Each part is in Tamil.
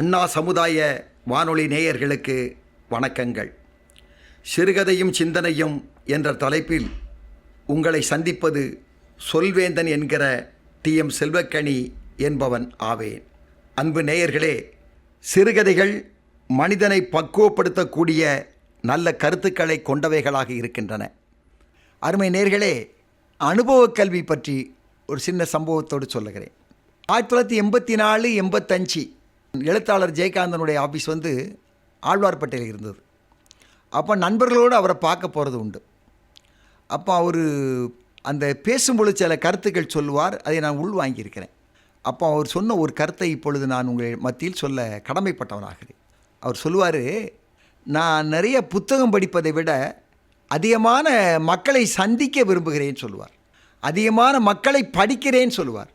அண்ணா சமுதாய வானொலி நேயர்களுக்கு வணக்கங்கள். சிறுகதையும் சிந்தனையும் என்ற தலைப்பில் உங்களை சந்திப்பது சொல்வேந்தன் என்கிற டி.எம். செல்வக்கனி என்பவன் ஆவேன். அன்பு நேயர்களே, சிறுகதைகள் மனிதனை பக்குவப்படுத்தக்கூடிய நல்ல கருத்துக்களை கொண்டவைகளாக இருக்கின்றன. அருமை நேயர்களே, அனுபவ கல்வி பற்றி ஒரு சின்ன சம்பவத்தோடு சொல்லுகிறேன். 1984-85 எழுத்தாளர் ஜெயகாந்தனுடைய ஆஃபீஸ் ஆழ்வார்பேட்டையில் இருந்தது. அப்போ நண்பர்களோடு அவரை பார்க்க போகிறது உண்டு. அப்போ அவர் அந்த பேசும்பொழுது சில கருத்துக்கள் சொல்லுவார். அதை நான் உள் வாங்கியிருக்கிறேன். அப்போ அவர் சொன்ன ஒரு கருத்தை இப்பொழுது நான் உங்கள் மத்தியில் சொல்ல கடமைப்பட்டவனாகிறேன். அவர் சொல்லுவார், நான் நிறைய புத்தகம் படிப்பதை விட அதிகமான மக்களை சந்திக்க விரும்புகிறேன்னு சொல்லுவார். அதிகமான மக்களை படிக்கிறேன்னு சொல்லுவார்.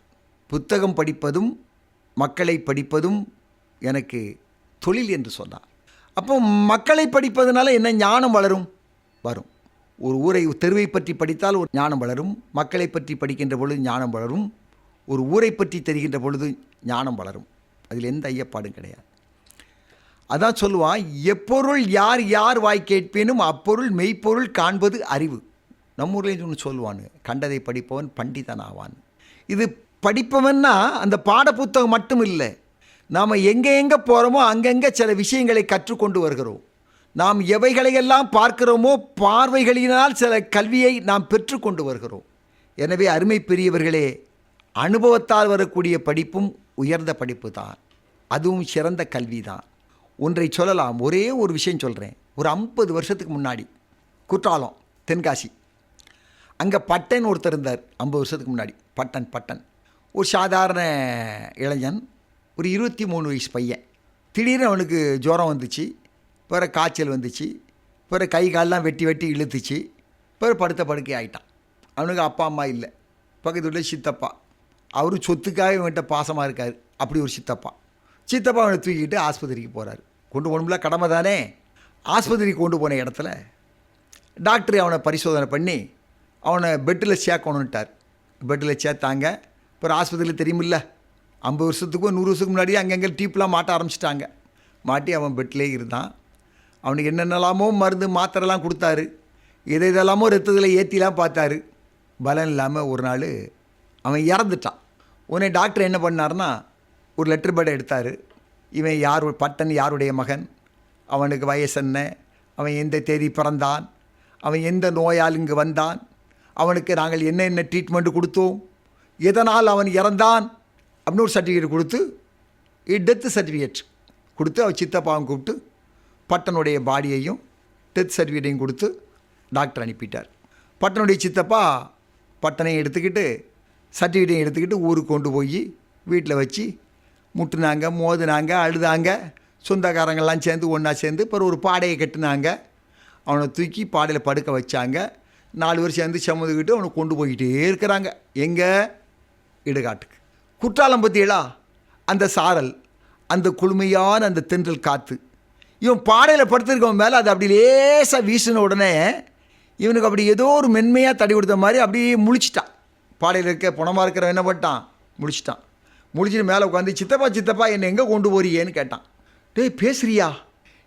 புத்தகம் படிப்பதும் மக்களை படிப்பதும் எனக்கு தொழில் என்று சொன்னார். அப்போ மக்களை படிப்பதனால என்ன ஞானம் வளரும்? வரும். ஒரு ஊரை தெருவை பற்றி படித்தால் ஒரு ஞானம் வளரும். மக்களை பற்றி படிக்கின்ற பொழுது ஞானம் வளரும். ஒரு ஊரை பற்றி தெரிகின்ற பொழுது ஞானம் வளரும். அதில் எந்த ஐயப்பாடும் கிடையாது. அதான் சொல்லுவான், எப்பொருள் யார் யார் வாய் கேட்பேனும் அப்பொருள் மெய்ப்பொருள் காண்பது அறிவு. நம்ம ஊர்லேயும் ஒன்று சொல்லுவான், கண்டதை படிப்பவன் பண்டிதன் ஆவான். இது படிப்பவன்னா அந்த பாட புத்தகம் மட்டும் இல்லை. நாம் எங்கே போகிறோமோ அங்கங்கே சில விஷயங்களை கற்றுக்கொண்டு வருகிறோம். நாம் எவைகளையெல்லாம் பார்க்கிறோமோ பார்வைகளினால் சில கல்வியை நாம் பெற்றுக்கொண்டு வருகிறோம். எனவே அருமை பெரியவர்களே, அனுபவத்தால் வரக்கூடிய படிப்பும் உயர்ந்த படிப்பு தான். அதுவும் சிறந்த கல்வி தான். ஒன்றை சொல்லலாம், ஒரே ஒரு விஷயம் சொல்கிறேன். ஒரு 50 வருஷத்துக்கு முன்னாடி குற்றாலம், தென்காசி, அங்கே பட்டன் ஒருத்தர் இருந்தார். 50 வருஷத்துக்கு முன்னாடி பட்டன் ஒரு சாதாரண இளைஞன், ஒரு 23 வயசு பையன். திடீர்னு அவனுக்கு ஜுரம் வந்துச்சு, பிறகு காய்ச்சல் வந்துச்சு, பிறகு கை காலெலாம் வெட்டி இழுத்துச்சு, பிறகு படுக்கை ஆகிட்டான். அவனுக்கு அப்பா அம்மா இல்லை, பக்கத்து வீட்டில் சித்தப்பா. அவரும் சொத்துக்காக இவன்கிட்ட பாசமாக இருக்கார். அப்படி ஒரு சித்தப்பா அவனை தூக்கிட்டு ஆஸ்பத்திரிக்கு போகிறார். கொண்டு போகணும்ல, கடமை தானே. ஆஸ்பத்திரிக்கு கொண்டு போன இடத்துல டாக்டர் அவனை பரிசோதனை பண்ணி அவனை பெட்டில் சேர்க்கணுன்ட்டார். பெட்டில் சேர்த்தாங்க. அப்புறம் ஆஸ்பத்திரியில் தெரியுமில்ல, 50 வருஷத்துக்கும் 100 வருஷத்துக்கு முன்னாடி அங்கங்கே டீப்லாம் மாட்ட ஆரம்பிச்சிட்டாங்க. மாட்டி அவன் பெட்டிலே இருந்தான். அவனுக்கு என்னென்னலாமோ மருந்து மாத்திரைலாம் கொடுத்தாரு. இதெல்லாமோ ரத்தத்தில் ஏற்றிலாம் பார்த்தாரு. பலன் இல்லாமல் ஒரு நாள் அவன் இறந்துட்டான். உடனே டாக்டர் என்ன பண்ணார்னா, ஒரு லெட்டர் பேடை எடுத்தார். இவன் பட்டன் யாருடைய மகன், அவனுக்கு வயசு என்ன, அவன் எந்த தேதி பிறந்தான், அவன் எந்த நோயால் இங்கு வந்தான், அவனுக்கு நாங்கள் என்ன ட்ரீட்மெண்ட்டு கொடுத்தோம், எதனால் அவன் இறந்தான் அப்படின்னு ஒரு சர்டிஃபிகேட் கொடுத்து, டெத் சர்டிஃபிகேட் கொடுத்து அவன் சித்தப்பாவும் கூப்பிட்டு பட்டனுடைய பாடியையும் டெத் சர்டிஃபிகேட்டையும் கொடுத்து டாக்டர் அனுப்பிட்டார். பட்டனுடைய சித்தப்பா பட்டனையும் எடுத்துக்கிட்டு சர்டிஃபிகேட்டையும் எடுத்துக்கிட்டு ஊருக்கு கொண்டு போய் வீட்டில் வச்சு முட்டுனாங்க, மோதுனாங்க, அழுதாங்க. சொந்தக்காரங்கள்லாம் சேர்ந்து ஒன்றா சேர்ந்து பிறகு ஒரு பாடையை கட்டினாங்க. அவனை தூக்கி பாடையில் படுக்க வச்சாங்க. 4 வருஷம் சேர்ந்து சம்மந்துக்கிட்டு அவனை கொண்டு போய்கிட்டே இருக்கிறாங்க. எங்கே? இடுகாட்டுக்கு. குற்றாலம் பற்றியலா அந்த சாரல், அந்த குளுமையான அந்த தென்றல் காற்று, இவன் பாடையில் படுத்திருக்கவன் மேலே அது அப்படி லேசாக வீசின உடனே இவனுக்கு அப்படி ஏதோ ஒரு மென்மையாக தடி கொடுத்த மாதிரி அப்படியே முழிச்சிட்டான். பாடையில் இருக்க பணமாக இருக்கிறவன் என்ன பண்ணிட்டான்? முழிச்சிட்டான். முழிச்சிட்டு மேலே உட்காந்து, சித்தப்பா என்னை எங்கே கொண்டு போறியேன்னு கேட்டான். டேய் பேசுறியா,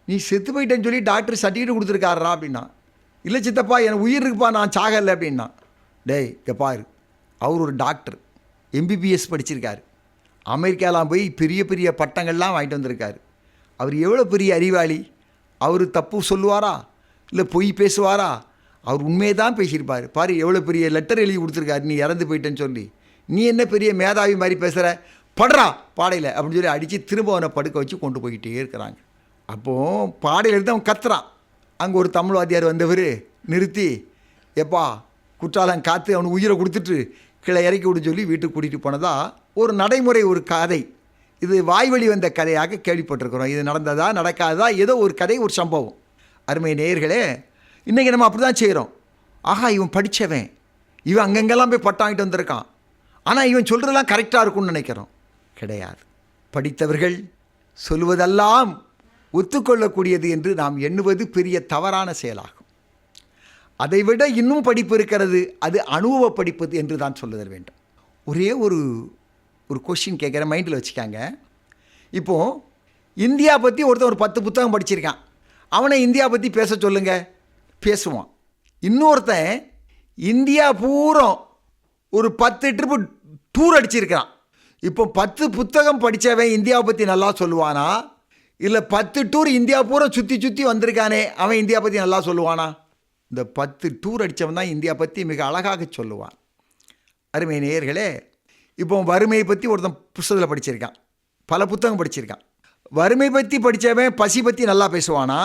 நீ செத்து போயிட்டேன்னு சொல்லி டாக்டர் சர்டிஃபிகேட் கொடுத்துருக்காரா அப்படின்னா. இல்லை சித்தப்பா, எனக்கு உயிர் இருக்குப்பா, நான் சாகலை அப்படின்னா. டேய் பாரு, அவர் ஒரு டாக்டர், எம்பிபிஎஸ் படிச்சிருக்காரு, அமெரிக்காலாம் போய் பெரிய பெரிய பட்டங்கள்லாம் வாங்கிட்டு வந்திருக்காரு. அவர் எவ்வளோ பெரிய அறிவாளி. அவர் தப்பு சொல்லுவாரா, இல்லை பொய் பேசுவாரா? அவர் உண்மையை தான் பேசியிருப்பார். பாரு எவ்வளோ பெரிய லெட்டர் எழுதி கொடுத்துருக்காரு, நீ இறந்து போயிட்டேன்னு சொல்லி. நீ என்ன பெரிய மேதாவி மாதிரி பேசுகிற, படுறா பாடையில் அப்படின்னு சொல்லி அடித்து திரும்ப அவனை படுக்க வச்சு கொண்டு போய்கிட்டே இருக்கிறாங்க. அப்போது பாடையில் இருந்து அவன் கத்துறான். அங்கே ஒரு தமிழ் வாத்தியார் வந்தவர் நிறுத்தி, எப்பா குற்றாலம் காற்று அவனுக்கு உயிரை கொடுத்துட்டு கீழே இறக்கி விட சொல்லி வீட்டுக்கு கூட்டிகிட்டு போனதா ஒரு நடைமுறை, ஒரு கதை. இது வாய்வழி வந்த கதையாக கேள்விப்பட்டிருக்கிறோம். இது நடந்ததா நடக்காததா ஏதோ ஒரு கதை, ஒரு சம்பவம். அருமை நேயர்களே, இன்றைக்கி நம்ம அப்படி தான் செய்கிறோம். ஆஹா இவன் படித்தவன், இவன் அங்கங்கெல்லாம் போய் பட்டம் வாங்கிட்டு வந்திருக்கான், ஆனால் இவன் சொல்கிறதெல்லாம் கரெக்டாக இருக்கும்னு நினைக்கிறோம். கிடையாது. படித்தவர்கள் சொல்வதெல்லாம் ஒத்துக்கொள்ளக்கூடியது என்று நாம் எண்ணுவது பெரிய தவறான செயலாகும். அதைவிட இன்னும் படிப்பு இருக்கிறது, அது அனுபவ படிப்பு என்று தான் சொல்லுதல் வேண்டும். ஒரே ஒரு கொஷின் கேட்குற மைண்டில் வச்சுக்காங்க. இப்போது இந்தியா பற்றி ஒருத்தன் ஒரு 10 புத்தகம் படிச்சிருக்கான், அவனை இந்தியா பற்றி பேச சொல்லுங்க, பேசுவான். இன்னொருத்தன் இந்தியா பூரா ஒரு 10 ட்ரிப்பு டூர் அடிச்சிருக்கிறான். இப்போ 10 புத்தகம் படித்தவன் இந்தியாவை பற்றி நல்லா சொல்லுவானா, இல்லை 10 டூர் இந்தியா பூரா சுற்றி சுற்றி வந்திருக்கானே அவன் இந்தியா பற்றி நல்லா சொல்லுவானா? இந்த 10 டூர் அடித்தவன் தான் இந்தியா பற்றி மிக அழகாக சொல்லுவான். அருமை நேயர்களே, இப்போ வறுமையை பற்றி ஒருத்தன் புத்தகத்தில் படிச்சிருக்கான், பல புத்தகம் படிச்சிருக்கான். வறுமை பற்றி படித்தவன் பசி பற்றி நல்லா பேசுவானா,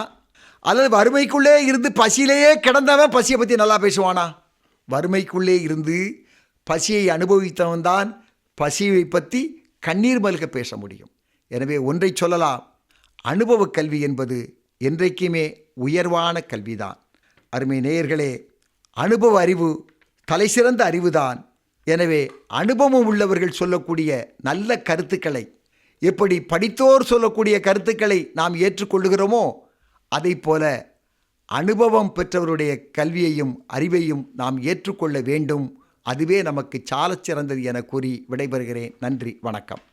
அல்லது வறுமைக்குள்ளே இருந்து பசியிலேயே கிடந்தவன் பசியை பற்றி நல்லா பேசுவானா? வறுமைக்குள்ளே இருந்து பசியை அனுபவித்தவன் தான் பசியை பற்றி கண்ணீர் மல்க பேச முடியும். எனவே ஒன்றை சொல்லலாம், அனுபவ கல்வி என்பது என்றைக்குமே உயர்வான கல்விதான். அருமை நேயர்களே, அனுபவ அறிவு தலைசிறந்த அறிவுதான். எனவே அனுபவம் உள்ளவர்கள் சொல்லக்கூடிய நல்ல கருத்துக்களை, எப்படி படித்தோர் சொல்லக்கூடிய கருத்துக்களை நாம் ஏற்றுக்கொள்ளுகிறோமோ, அதை போல அனுபவம் பெற்றவருடைய கல்வியையும் அறிவையும் நாம் ஏற்றுக்கொள்ள வேண்டும். அதுவே நமக்கு சாலச் சிறந்தது என கூறி விடைபெறுகிறேன். நன்றி, வணக்கம்.